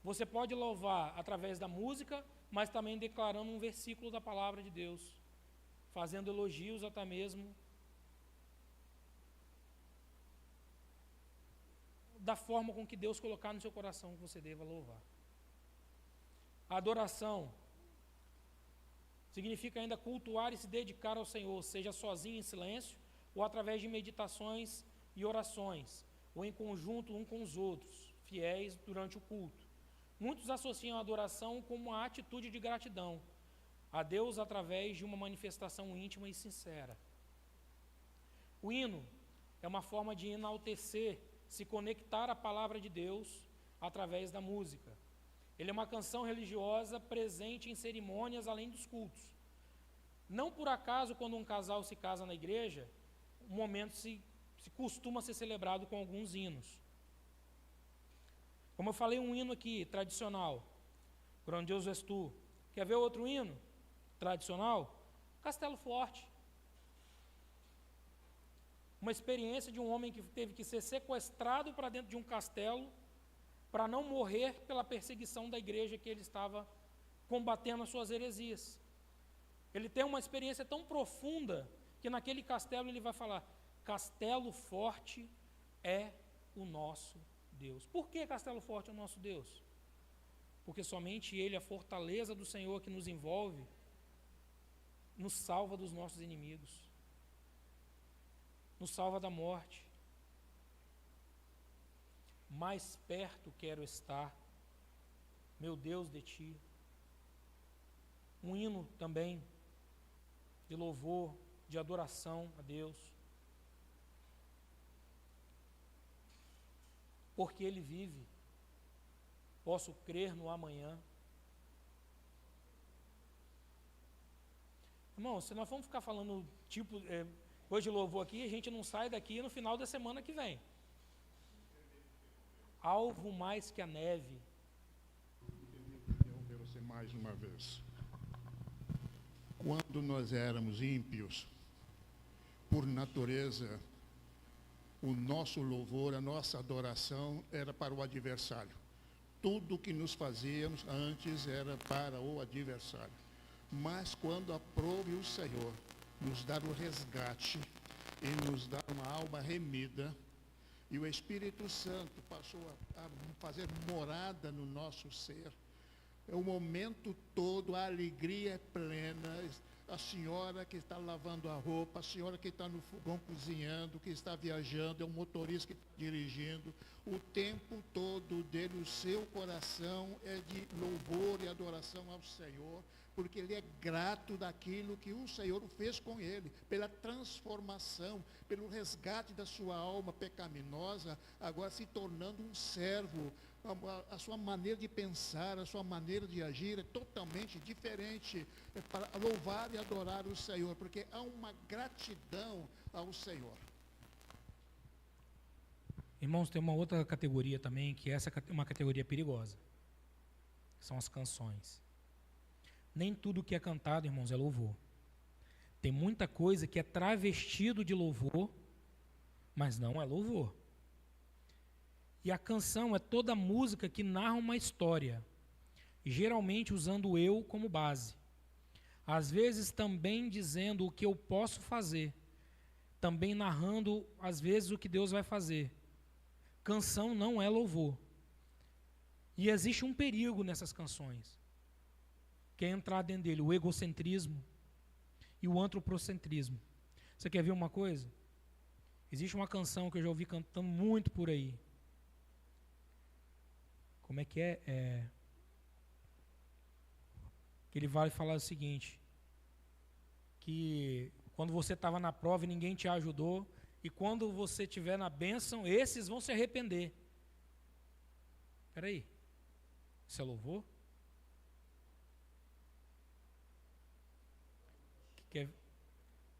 Você pode louvar através da música, mas também declarando um versículo da palavra de Deus, fazendo elogios até mesmo da forma com que Deus colocar no seu coração que você deva louvar. A adoração significa ainda cultuar e se dedicar ao Senhor, seja sozinho em silêncio, ou através de meditações e orações, ou em conjunto um com os outros, fiéis durante o culto. Muitos associam a adoração como uma atitude de gratidão a Deus através de uma manifestação íntima e sincera. O hino é uma forma de enaltecer, se conectar à palavra de Deus através da música. Ele é uma canção religiosa presente em cerimônias além dos cultos. Não por acaso, quando um casal se casa na igreja, o momento se costuma ser celebrado com alguns hinos. Como eu falei, um hino aqui, tradicional, Grandioso és tu. Quer ver outro hino tradicional? Castelo Forte. Uma experiência de um homem que teve que ser sequestrado para dentro de um castelo para não morrer pela perseguição da igreja que ele estava combatendo as suas heresias. Ele tem uma experiência tão profunda que naquele castelo ele vai falar: Castelo Forte é o nosso Deus. Por que Castelo Forte é o nosso Deus? Porque somente Ele, a fortaleza do Senhor que nos envolve, nos salva dos nossos inimigos, nos salva da morte. Mais perto quero estar, meu Deus, de Ti. Um hino também de louvor, de adoração a Deus. Porque Ele vive, posso crer no amanhã. Irmão, se nós vamos ficar falando hoje louvor aqui, a gente não sai daqui no final da semana que vem. Alvo mais que a neve. Interromper você mais uma vez. Quando nós éramos ímpios, por natureza, o nosso louvor, a nossa adoração era para o adversário. Tudo que nos fazíamos antes era para o adversário. Mas quando aprove o Senhor nos dar o resgate e nos dar uma alma remida, e o Espírito Santo passou a fazer morada no nosso ser, o momento todo, a alegria é plena. A senhora que está lavando a roupa, a senhora que está no fogão cozinhando, que está viajando, é o motorista que está dirigindo, o tempo todo dele, o seu coração é de louvor e adoração ao Senhor, porque ele é grato daquilo que o Senhor fez com ele, pela transformação, pelo resgate da sua alma pecaminosa, agora se tornando um servo. A sua maneira de pensar, a sua maneira de agir é totalmente diferente para louvar e adorar o Senhor, porque há uma gratidão ao Senhor. Irmãos, tem uma outra categoria também, que essa é uma categoria perigosa, que são as canções. Nem tudo que é cantado, irmãos, é louvor. Tem muita coisa que é travestido de louvor, mas não é louvor. E a canção é toda música que narra uma história, geralmente usando o eu como base. Às vezes também dizendo o que eu posso fazer, também narrando, às vezes, o que Deus vai fazer. Canção não é louvor. E existe um perigo nessas canções, que é entrar dentro dele o egocentrismo e o antropocentrismo. Você quer ver uma coisa? Existe uma canção que eu já ouvi cantando muito por aí. Como é que é? Que ele vai falar o seguinte, que quando você estava na prova e ninguém te ajudou, e quando você estiver na bênção, esses vão se arrepender. Espera aí, isso é louvor?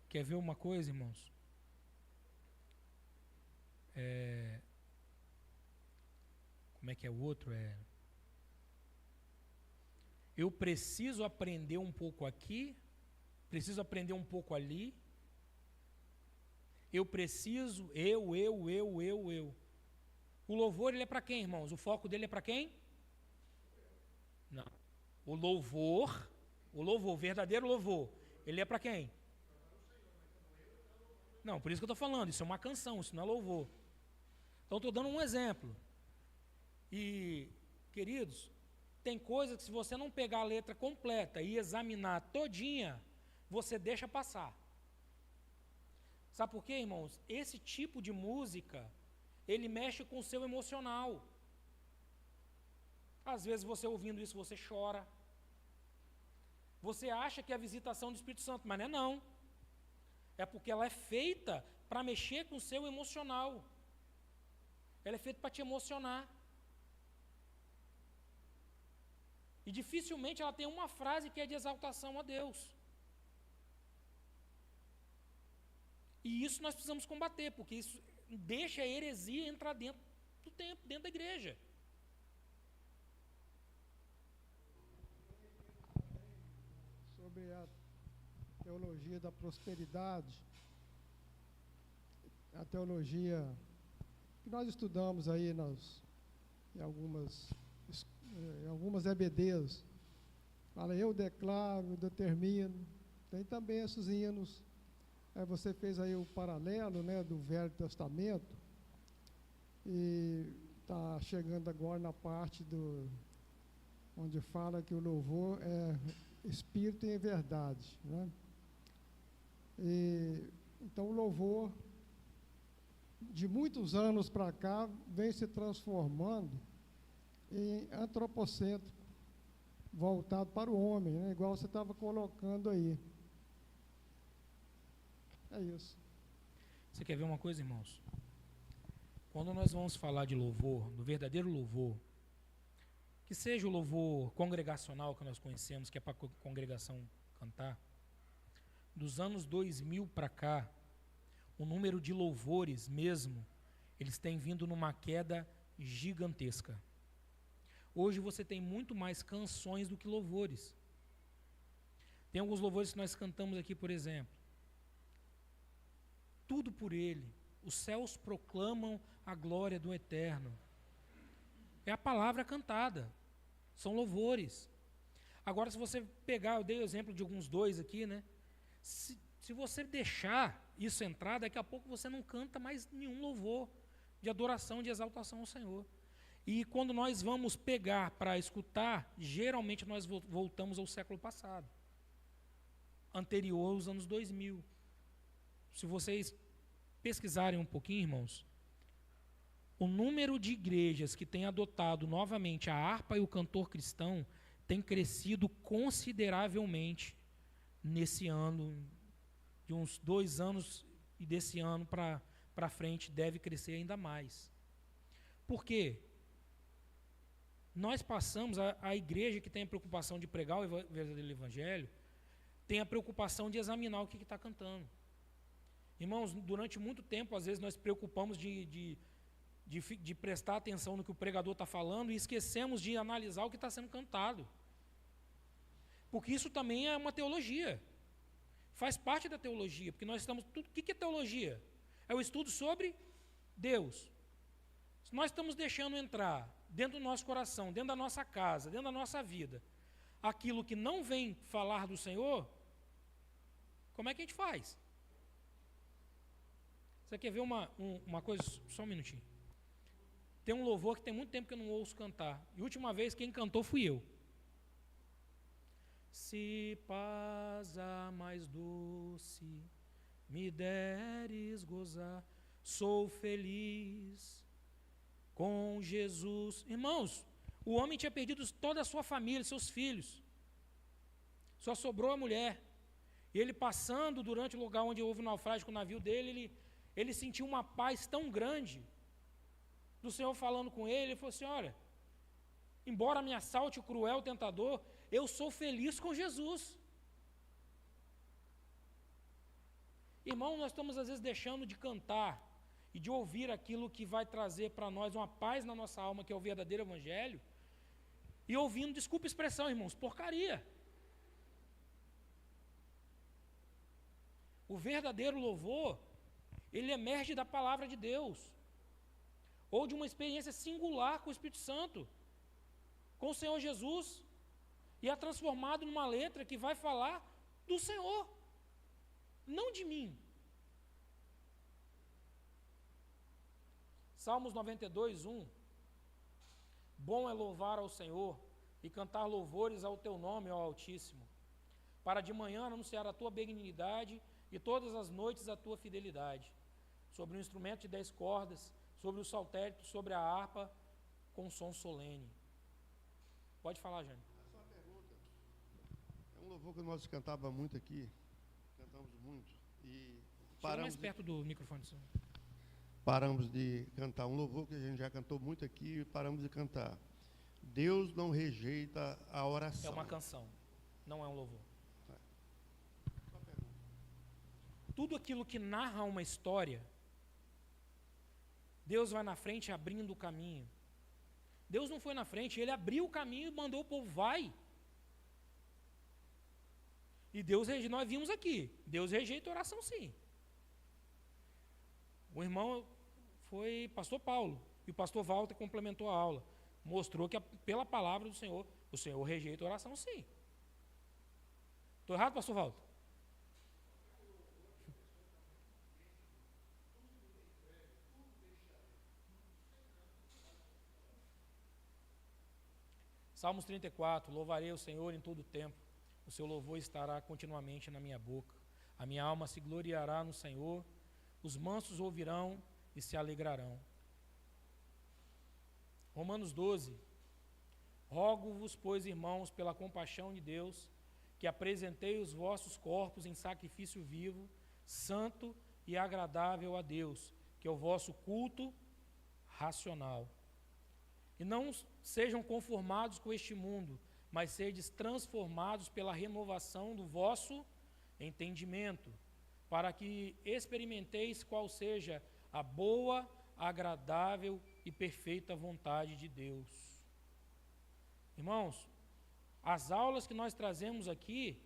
Quer ver uma coisa, irmãos? Como é que é o outro? Eu preciso aprender um pouco aqui, preciso aprender um pouco ali. Eu preciso, eu. O louvor, ele é para quem, irmãos? O foco dele é para quem? Não. O louvor, verdadeiro louvor, ele é para quem? Não, por isso que eu estou falando, isso é uma canção, isso não é louvor. Então, estou dando um exemplo. E, queridos, tem coisas que se você não pegar a letra completa e examinar todinha, você deixa passar. Sabe por quê, irmãos? Esse tipo de música, ele mexe com o seu emocional. Às vezes você ouvindo isso, você chora. Você acha que é a visitação do Espírito Santo, mas não é não. É porque ela é feita para mexer com o seu emocional. Ela é feita para te emocionar. E dificilmente ela tem uma frase que é de exaltação a Deus. E isso nós precisamos combater, porque isso deixa a heresia entrar dentro do templo, dentro da igreja. Sobre a teologia da prosperidade, a teologia que nós estudamos aí em algumas EBDs, fala, eu declaro, determino, tem também esses hinos. Você fez aí o paralelo, né, do Velho Testamento, e está chegando agora na parte onde fala que o louvor é espírito e verdade, né? Então o louvor, de muitos anos para cá, vem se transformando em antropocêntrico, voltado para o homem, né? Igual você estava colocando aí. É isso. Você quer ver uma coisa, irmãos? Quando nós vamos falar de louvor, do verdadeiro louvor, que seja o louvor congregacional que nós conhecemos, que é para a congregação cantar, dos anos 2000 para cá, o número de louvores mesmo, eles têm vindo numa queda gigantesca. Hoje você tem muito mais canções do que louvores. Tem alguns louvores que nós cantamos aqui, por exemplo. Tudo por Ele, os céus proclamam a glória do Eterno. É a palavra cantada, são louvores. Agora, se você pegar, eu dei o exemplo de alguns dois aqui, né? Se você deixar isso entrar, daqui a pouco você não canta mais nenhum louvor de adoração, de exaltação ao Senhor. E quando nós vamos pegar para escutar, geralmente nós voltamos ao século passado, anterior aos anos 2000. Se vocês pesquisarem um pouquinho, irmãos, o número de igrejas que têm adotado novamente a harpa e o cantor cristão tem crescido consideravelmente nesse ano, de uns 2 anos, e desse ano para frente deve crescer ainda mais. Por quê? Nós passamos, a igreja que tem a preocupação de pregar o verdadeiro evangelho, tem a preocupação de examinar o que está cantando. Irmãos, durante muito tempo, às vezes, nós preocupamos de prestar atenção no que o pregador está falando e esquecemos de analisar o que está sendo cantado. Porque isso também é uma teologia. Faz parte da teologia, porque nós estamos... O que é teologia? É o estudo sobre Deus. Se nós estamos deixando entrar dentro do nosso coração, dentro da nossa casa, dentro da nossa vida, aquilo que não vem falar do Senhor, como é que a gente faz? Você quer ver uma coisa? Só um minutinho. Tem um louvor que tem muito tempo que eu não ouço cantar. E a última vez quem cantou fui eu. Se paz a mais doce me deres gozar, sou feliz com Jesus. Irmãos, o homem tinha perdido toda a sua família, seus filhos. Só sobrou a mulher. E ele passando durante o lugar onde houve o naufrágio com o navio dele, ele sentiu uma paz tão grande do Senhor falando com ele. Ele falou assim, olha, embora me assalte o cruel tentador, eu sou feliz com Jesus. Irmão, nós estamos às vezes deixando de cantar e de ouvir aquilo que vai trazer para nós uma paz na nossa alma, que é o verdadeiro evangelho, e ouvindo, desculpa a expressão, irmãos, porcaria. O verdadeiro louvor, ele emerge da palavra de Deus, ou de uma experiência singular com o Espírito Santo, com o Senhor Jesus, e é transformado numa letra que vai falar do Senhor, não de mim. Salmos 92, 1. Bom é louvar ao Senhor e cantar louvores ao teu nome, ó Altíssimo, para de manhã anunciar a tua benignidade e todas as noites a tua fidelidade, sobre um instrumento de 10 cordas, sobre o saltério, sobre a harpa, com som solene. Pode falar, Jânio. Só uma pergunta. É um louvor que nós cantávamos muito aqui, cantamos muito, e Chega mais perto do microfone. paramos de cantar um louvor que a gente já cantou muito aqui e paramos de cantar. Deus não rejeita a oração. É uma canção, não é um louvor. Tudo aquilo que narra uma história, Deus vai na frente abrindo o caminho. Deus não foi na frente, Ele abriu o caminho e mandou o povo, vai. E Deus, nós vimos aqui, Deus rejeita a oração sim. O irmão foi pastor Paulo, e o pastor Walter complementou a aula. Mostrou que pela palavra do Senhor, o Senhor rejeita a oração sim. Estou errado, pastor Walter? Salmos 34, louvarei o Senhor em todo o tempo, o seu louvor estará continuamente na minha boca. A minha alma se gloriará no Senhor, os mansos ouvirão e se alegrarão. Romanos 12, rogo-vos, pois, irmãos, pela compaixão de Deus, que apresentei os vossos corpos em sacrifício vivo, santo e agradável a Deus, que é o vosso culto racional. E não sejam conformados com este mundo, mas sedes transformados pela renovação do vosso entendimento, para que experimenteis qual seja a boa, agradável e perfeita vontade de Deus. Irmãos, as aulas que nós trazemos aqui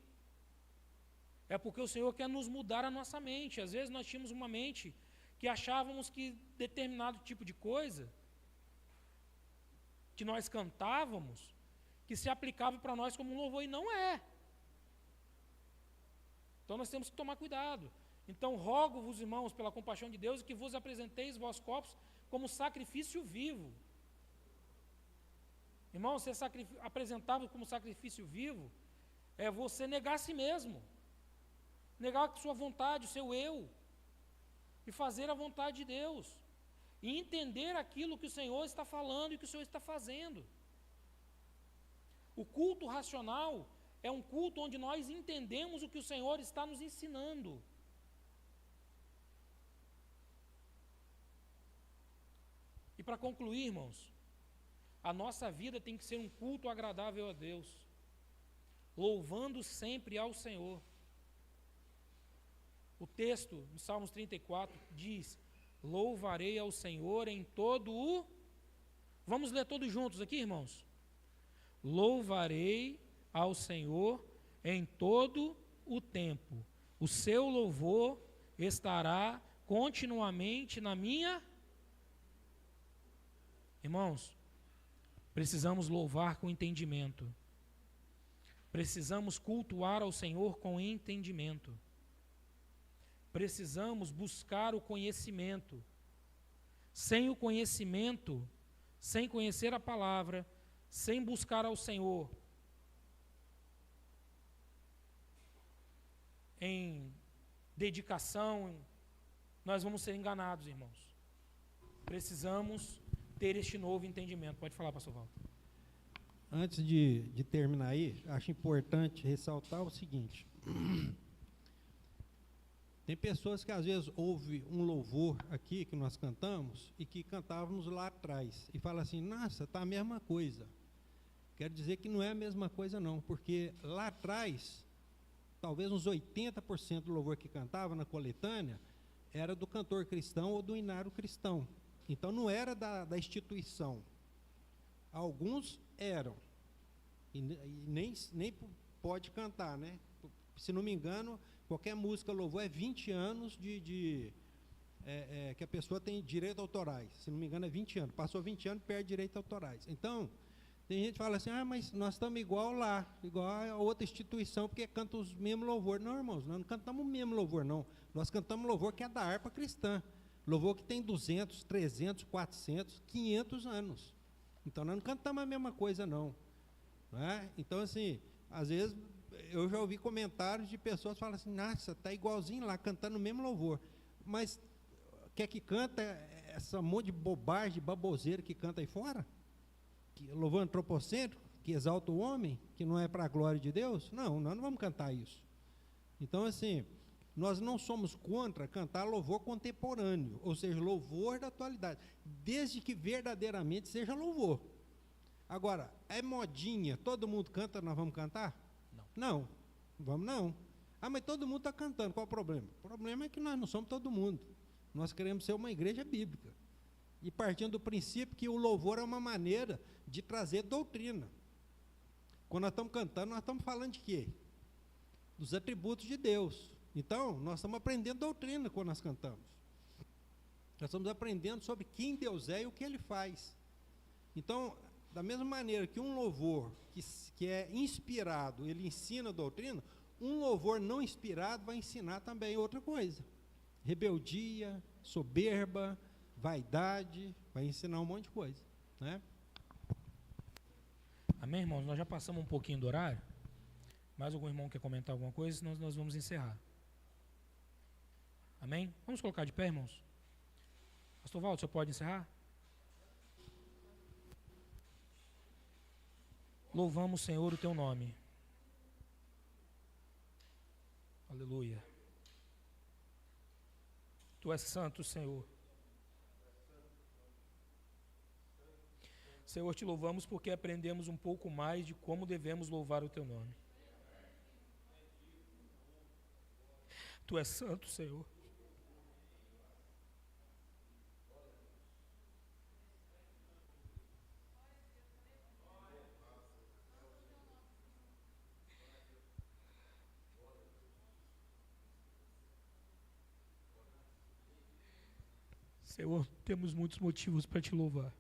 é porque o Senhor quer nos mudar a nossa mente. Às vezes nós tínhamos uma mente que achávamos que determinado tipo de coisa que nós cantávamos, que se aplicava para nós como um louvor, e não é. Então nós temos que tomar cuidado. Então rogo-vos, irmãos, pela compaixão de Deus, que vos apresenteis vossos corpos como sacrifício vivo. Irmão, ser apresentado como sacrifício vivo é você negar a si mesmo, negar a sua vontade, o seu eu, e fazer a vontade de Deus, e entender aquilo que o Senhor está falando e que o Senhor está fazendo. O culto racional é um culto onde nós entendemos o que o Senhor está nos ensinando. E para concluir, irmãos, a nossa vida tem que ser um culto agradável a Deus, louvando sempre ao Senhor. O texto, no Salmos 34, diz: louvarei ao Senhor em todo o... Vamos ler todos juntos aqui, irmãos? Louvarei ao Senhor em todo o tempo. O seu louvor estará continuamente na minha... Irmãos, precisamos louvar com entendimento. Precisamos cultuar ao Senhor com entendimento. Precisamos buscar o conhecimento. Sem o conhecimento, sem conhecer a palavra, sem buscar ao Senhor em dedicação, nós vamos ser enganados, irmãos. Precisamos ter este novo entendimento. Pode falar, pastor Walter. Antes de terminar aí, acho importante ressaltar o seguinte. Tem pessoas que às vezes ouvem um louvor aqui que nós cantamos e que cantávamos lá atrás e fala assim: nossa, está a mesma coisa. Quero dizer que não é a mesma coisa não, porque lá atrás, talvez uns 80% do louvor que cantava na coletânea era do cantor cristão ou do inário cristão. Então não era da instituição. Alguns eram, e nem pode cantar, né? Se não me engano, qualquer música louvor é 20 anos que a pessoa tem direitos autorais. Se não me engano é 20 anos. Passou 20 anos, perde direitos autorais. Então, tem gente que fala assim: ah, mas nós estamos igual lá, igual a outra instituição, porque canta os mesmos louvores. Não, irmãos, nós não cantamos o mesmo louvor, não. Nós cantamos louvor que é da harpa cristã. Louvor que tem 200, 300, 400, 500 anos. Então, nós não cantamos a mesma coisa, não. Né? Então, assim, às vezes, eu já ouvi comentários de pessoas que falam assim, nossa, está igualzinho lá, cantando o mesmo louvor. Mas, quer que canta essa monte de bobagem, de baboseira que canta aí fora? Que louvor antropocêntrico, que exalta o homem, que não é para a glória de Deus? Não, nós não vamos cantar isso. Então, assim, nós não somos contra cantar louvor contemporâneo, ou seja, louvor da atualidade, desde que verdadeiramente seja louvor. Agora, é modinha, todo mundo canta, nós vamos cantar? Não, vamos não. Ah, mas todo mundo está cantando, qual o problema? O problema é que nós não somos todo mundo. Nós queremos ser uma igreja bíblica. E partindo do princípio que o louvor é uma maneira de trazer doutrina. Quando nós estamos cantando, nós estamos falando de quê? Dos atributos de Deus. Então, nós estamos aprendendo doutrina quando nós cantamos. Nós estamos aprendendo sobre quem Deus é e o que Ele faz. Então, da mesma maneira que um louvor que é inspirado, ele ensina a doutrina, um louvor não inspirado vai ensinar também outra coisa. Rebeldia, soberba, vaidade, vai ensinar um monte de coisa. Né? Amém, irmãos? Nós já passamos um pouquinho do horário. Mais algum irmão quer comentar alguma coisa? Senão nós vamos encerrar. Amém? Vamos colocar de pé, irmãos? Pastor Valdo, você pode encerrar? Louvamos, Senhor, o teu nome. Aleluia. Tu és santo, Senhor. Senhor, te louvamos porque aprendemos um pouco mais de como devemos louvar o teu nome. Tu és santo, Senhor. Senhor, temos muitos motivos para te louvar.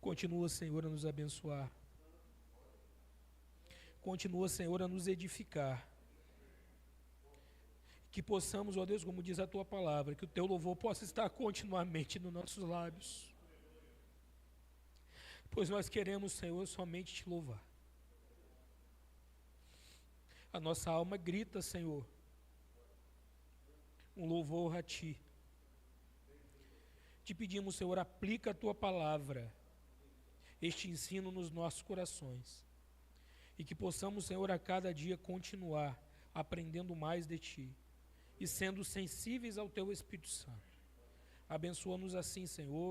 Continua, Senhor, a nos abençoar. Continua, Senhor, a nos edificar. Que possamos, ó Deus, como diz a tua palavra, que o teu louvor possa estar continuamente nos nossos lábios. Pois nós queremos, Senhor, somente te louvar. A nossa alma grita, Senhor, um louvor a ti. Te pedimos, Senhor, aplica a tua palavra, este ensino nos nossos corações. E que possamos, Senhor, a cada dia continuar aprendendo mais de ti e sendo sensíveis ao teu Espírito Santo. Abençoa-nos assim, Senhor.